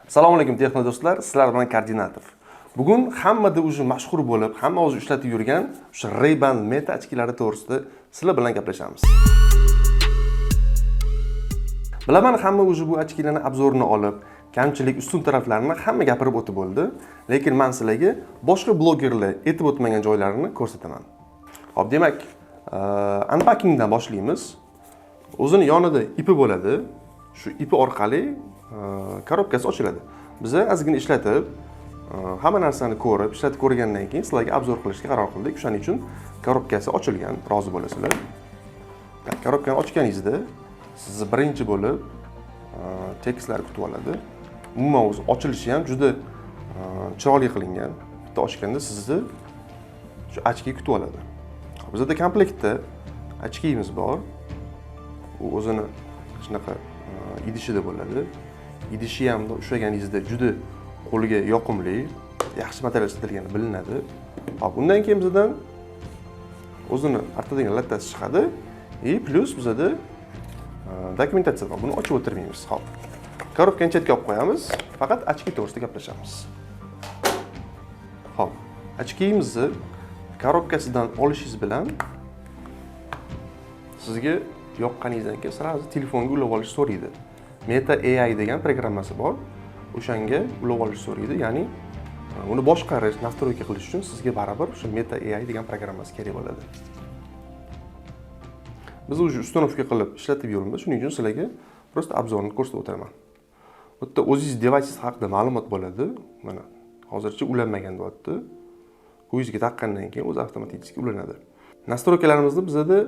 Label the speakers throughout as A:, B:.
A: Assalomu alaykum texno do'stlar, sizlar bilan koordinator. Bugun hammada o'zi mashhur bo'lib, hamma o'zi ishlatib yurgan o'sha Ray-Ban Meta ochkilari to'g'risida sizlar bilan gaplashamiz. Bilaman, hamma o'zi bu ochkilarning obzorini olib, kamchilik, ustun taraflarini hamma gapirib o'tib bo'ldi, lekin men sizlarga boshqa blogerlar aytib o'tmagan joylarini ko'rsataman. Xo'p, demak, unpackingdan boshlaymiz. O'zini yonida ipi bo'ladi. Shu ipi orqali korobkasi ochiladi. Biz ozgina ishlatib, hamma narsani ko'rib, ishlatib ko'rgandan keyin sizlarga obzor qilishga qaror qildik. Shuning uchun korobkasi ochilgan, rozi bo'lasizlar. Korobkani ochganingizda sizni birinchi bo'lib tekstlar kutib oladi. Umuman o'zi ochilishi ham juda chiroyli qilingan. Bitta ochganda sizni shu ochki kutib oladi. Bizda komplektda ochkimiz bor. U o'zini shunaqa idishida bo'ladi. Idishi ham ushlaganingizda juda qo'lga yoqimli, yaxshi material ishlatilgani bilinadi. Hop, undan keyin bizdan o'zini ortadagi lattasi chiqadi. Plus bizda dokumentatsiya bor. Buni ochib o'tirmaymiz. Hop. Korobkani chetga olib qo'yamiz. Faqat ochki to'g'risida gaplashamiz. Hop. Ochkimizni korobkasidan olishingiz bilan sizga yoqqaningizdan keyin sразу telefonga ulab olish so'raydi. Meta AI degan programmasi bor. O'shanga ulab olish so'raydi. Ya'ni uni boshqarish, nastroyka qilish uchun sizga baribir o'sha Meta AI degan programmasi kerak bo'ladi. Biz o'sha uстановка qilib ishlatib yuribmiz. Shuning uchun sizlarga просто obzorni ko'rsatib o'tiraman. Bu yerda o'zingiz device haqida ma'lumot bo'ladi. Mana hozircha ulanmagan deyapti. Ko'zingizga taqqandan keyin o'zi avtomatik ulanadi. Nastroykalarimizda bizda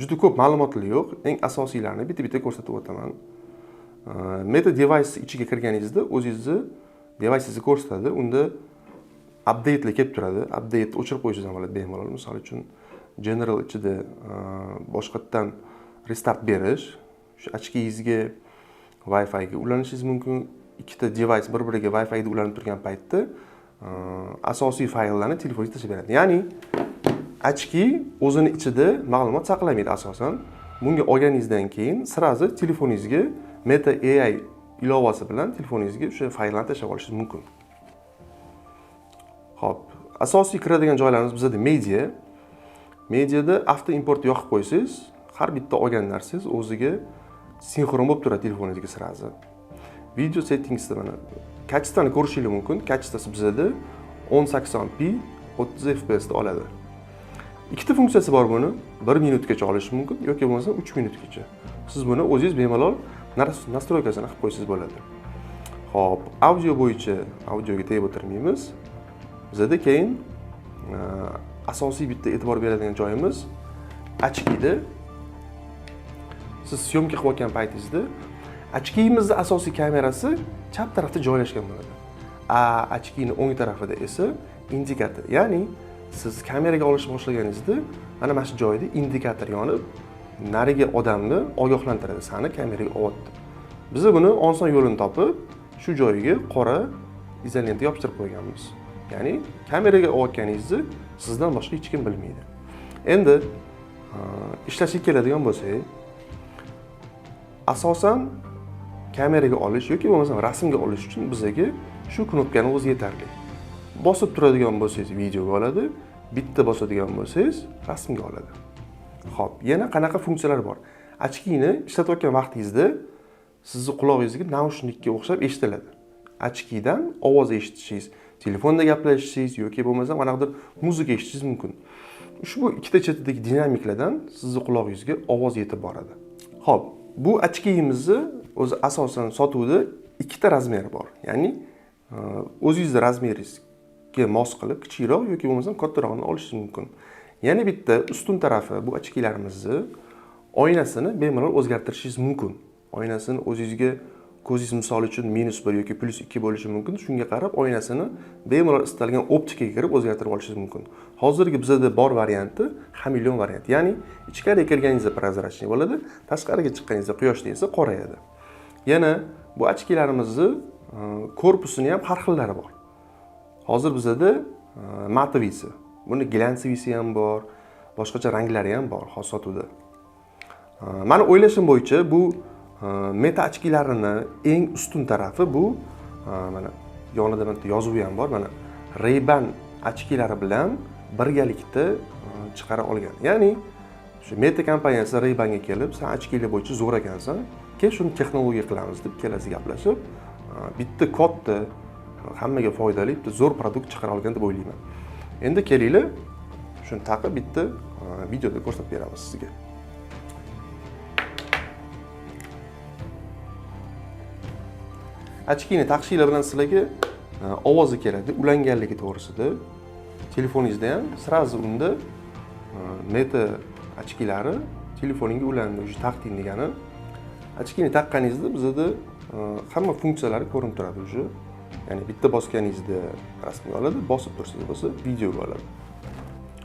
A: juda ko'p ma'lumotlar yo'q. Eng asosiylarini bitta-bitta ko'rsatib o'taman. Meta device ichiga kirganingizda o'zingizni device'ingizni ko'rsatadi. Unda update'lar kelib turadi. Update o'chirib qo'yishingiz ham bo'ladi bemalol. Misol uchun general ichida boshqatdan restart berish, shu ochkingizga Wi-Fi ga ulanishingiz mumkin. Ikkita device bir-biriga Wi-Fi ga ulanib turgan paytda asosiy fayllarni telefoningizga tashlab beradi. Ya'ni ochki o'zini ichida ma'lumot saqlamaydi asosan. Bunga olganingizdan keyin sразу telefoningizga Meta AI ilovasi bilan telefoningizga o'sha fayllarni tashlab olishingiz mumkin. Xo'p, asosiy kiradigan joylarimiz bizda media. Mediada avto import yoqib qo'ysangiz, har bitta olgan narsangiz o'ziga sinxron bo'lib turadi telefoningizga sразу. Video settingsda mana kачествоni ko'rishingiz mumkin. Kачествоsi bizda 1080p 30 fps da oladi. Ikkita funksiyasi bor buni. 1 minutgacha olish mumkin yoki bo'lmasa 3 minutgacha. Siz buni o'zingiz bemalol nastroykasini qilib qo'ysangiz bo'ladi. Xo'p, audio bo'yicha audioga tegib o'tirmaymiz. Bizda keyin asosiy bitta e'tibor beradigan joyimiz ochkida. Siz syomka qilayotgan paytingizda ochkimizning asosiy kamerasi chap tarafda joylashgan bo'ladi. Ochkining o'ng tarafida esa indikator. Ya'ni siz kameraga olishni boshlaganingizda mana shu joyda indikator yonib, nariga odamni ogohlantiradi, seni kameraga olyapti. Biz buni oson yo'lini topib, shu joyiga qora izolentga yopishtirib qo'yganmiz. Ya'ni kameraga olayotganingizni sizdan boshqa hech kim bilmaydi. Endi ishlashga keladigan bo'lsak, asosan kameraga olish yoki bo'lmasa rasmga olish uchun bizga shu knopkani o'zi yetarli. Bosib turadigan bo'lsangiz videoga oladi, bitta bosadigan bo'lsangiz rasmga oladi. Xo'p, yana qanaqa funksiyalar bor? Ochkini ishlatayotgan vaqtingizda sizni qulog'ingizga naushnikka o'xshab eshitiladi. Ochkidan ovoz eshitishingiz, telefonda gaplashishingiz yoki bo'lmasa qanaqadir muzika eshitishingiz mumkin. Ushbu ikkita chetidagi dinamiklardan sizni qulog'ingizga ovoz yetib boradi. Xo'p, bu ochkimizni o'zi asosan sotuvda ikkita razmeri bor. Ya'ni o'zingizning razmeringizga mos qilib kichikroq yoki bo'lmasa kattarog'ini olishingiz mumkin. Yana bitta ustun tarafi bu ochkilarimizni oynasini bemalol o'zgartirishingiz mumkin. Oynasini o'zingizga ko'zingiz misol uchun -1 yoki +2 bo'lishi mumkin. Shunga qarab oynasini bemalol istalgan optikaga kirib o'zgartirib olishingiz mumkin. Hozirgi bizda bor varianti hameleon variant. Ya'ni ichkariga kirganingizda prozrachniy bo'ladi, tashqariga chiqqaningizda quyoshda esa qorayadi. Yana bu ochkilarimizni korpusini ham har xillari bor. Hozir bizda matavisi, buni glansivisi ham bor, boshqacha ranglari ham bor hozir sotuvda. Meni o'ylashim bo'yicha bu Meta ochkilarini eng ustun tarafi bu mana yonida bitta yozuvi ham bor. Mana Ray-Ban ochkilari bilan birgalikda chiqara olgan. Ya'ni shu Meta kompaniyasi Ray-Banga kelib, "Sen ochkilar bo'yicha zo'r ekansan, kel shuni texnologiya qilamiz" deb kelasi gaplashib, bitta katta hammaga foydali bitta zo'r produkt chiqara olgan deb o'ylayman. Endi kelinglar, shuni taqib bitta videoda ko'rsatib beramiz sizga. Ochkini taqishinglar bilan sizlarga ovozi keladi, ulanganligi to'g'risida. Telefoningizda ham sirazi unda Meta ochkilari telefoningga ulandi, o'sha taqding degani. Ochkini taqqaningizda bizda hamma funksiyalari ko'rinib turadi o'sha. Ya'ni bitta bosganingizda rasmga oladi, bosib tursangiz bo'lsa videoga oladi.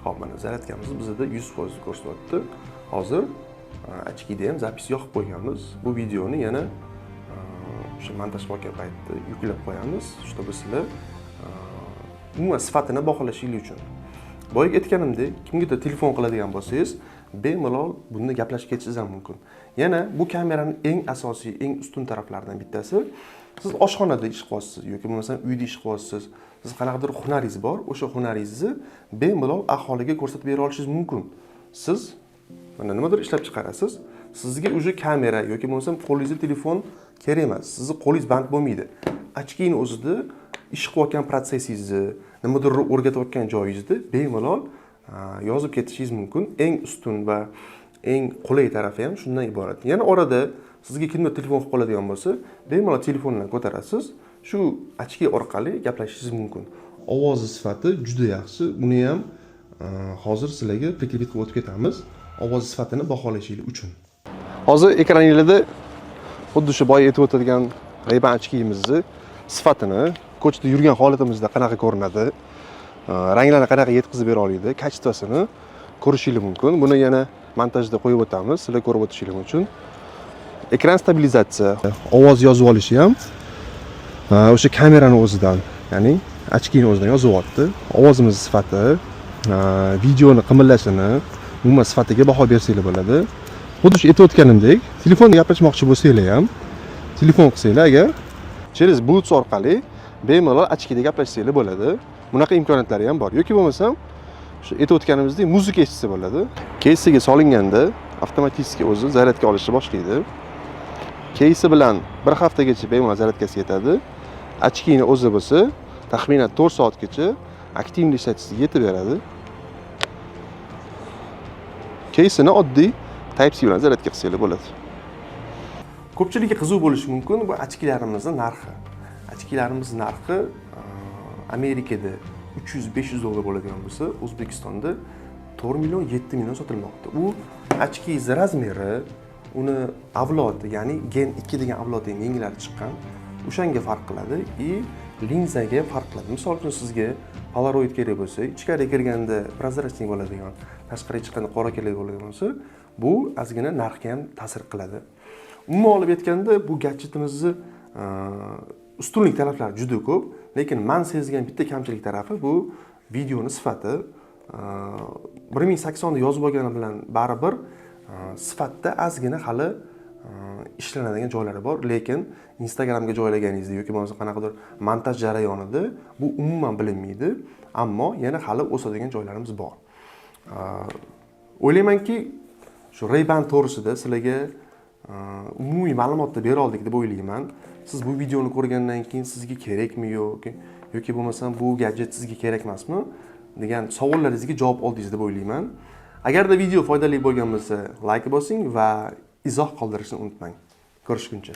A: Xo'p, mana zaryadkamizni bizda 100% ko'rsatyapti. Hozir ochkida ham zapis yoqib qo'yganmiz. Bu videoni yana o'sha montaj qilgan paytda yuklab qo'yamiz, чтобы sizlar umuman sifatini baholashingiz uchun. Boyagi aytganimdek, kimgadir telefon qiladigan bo'lsangiz, bemalol bunda gaplashib ketishingiz ham mumkin. Yana bu kameraning eng asosiy, eng ustun taraflaridan bittasi, siz oshxonada ish qilyapsiz yoki bo'lmasam uyda ish qilyapsiz. Siz qanaqadir hunaringiz bor, o'sha hunaringizni bemalol aholiga ko'rsatib bera olishingiz mumkin. Siz mana nimadir ishlab chiqarasiz, sizga o'sha kamera yoki bo'lmasam qo'lingizda telefon kerak emas. Sizning qo'lingiz band bo'lmaydi. Ochkini o'zida ish qilayotgan prosessingizni, nimadir o'rgatayotgan joyingizni bemalol yozib ketishingiz mumkin. Eng ustun va eng qulay tarafi ham shundan iborat. Yana orada sizga kimdir telefon qilib qoladigan bo'lsa, bemalol telefondan ko'tarasiz, shu ochki orqali gaplashishingiz mumkin. Ovozi sifati juda yaxshi. Buni ham hozir sizlarga priklip qilib o'tib ketamiz, ovoz sifatini baholashingiz uchun. Hozir ekraningizda xuddi shu boya aytib o'tadigan Ray-Ban ochkimizni sifatini, ko'chada yurgan holatimizda qanaqa ko'rinadi, ranglarni qanaqa yetkazib bera oladi, kачествосini ko'rishingiz mumkin. Buni yana montajda qo'yib o'tamiz, sizlar ko'rib o'tishingiz uchun. Ekran stabilizatsiya, ovoz yozib olishi ham o'sha kameraning o'zidan, ya'ni ochkining o'zidan yozyapti. Ovozimiz sifati, videoni qimillashini, umuman sifatiga baho bersanglar bo'ladi. Xuddi shu aytib o'tganimdek, telefonda gaplashmoqchi bo'lsanglar ham, telefon qilsanglar agar через Bluetooth orqali bemalol ochkida gaplashsanglar bo'ladi. Bunaqa imkoniyatlari ham bor. Yoki bo'lmasam, shu aytib o'tganimizdek muzika eshitsa bo'ladi. Keysiga solinganda avtomatik o'zi zaryadga olishni boshlaydi. Keysi bilan bir haftagacha bemalol zaryadkasi yetadi. Ochkini o'zi bo'lsa, taxminan 4 soatgacha aktivni ishlatishga yetib beradi. Keysini oddiy Type-C bilan zaryadga qilsanglar bo'ladi. Ko'pchilikga qiziq bo'lishi mumkin bu ochkilarimizning narxi. Ochkilarimiz narxi Amerikada 300-500 dollar bo'ladigan bo'lsa, O'zbekistonda 4 million 7 million sotilmoqda. U ochki razmeri, uni avlodi, ya'ni Gen 2 degan avlodning yangilari chiqqan, o'shanga farq qiladi va linzaga farq qiladi. Misol uchun sizga Polaroid kerak bo'lsa, ichkariga kirganda prozratsniy bo'ladigan, tashqariga chiqqanda qora kerak bo'ladigan bo'lsa, bu ozgina narxga ham ta'sir qiladi. Umuman olib aytganda bu gadjetimizni ustunlik taraflari juda ko'p, lekin men sezgan bitta kamchilik tarafi bu videoni sifati. 1080 da yozib olgani bilan baribir sifatda ozgina hali ishlanadigan joylari bor, lekin Instagramga joylaganingizda yoki bo'lmasa qanaqadir montaj jarayonida bu umuman bilinmaydi, ammo yana hali o'sadigan joylarimiz bor. O'ylaymanki, shu Ray-Ban to'g'risida sizlarga umumiy ma'lumotni bera oldik deb o'ylayman. Siz bu videoni ko'rgandan keyin sizga kerakmi yoki bo'lmasam bu gadjet sizga kerak emasmi degan savollaringizga javob oldingiz deb o'ylayman. Agarda video foydali bo'lgan bo'lsa, like bosing va izoh qoldirishni unutmang. Ko'rishguncha.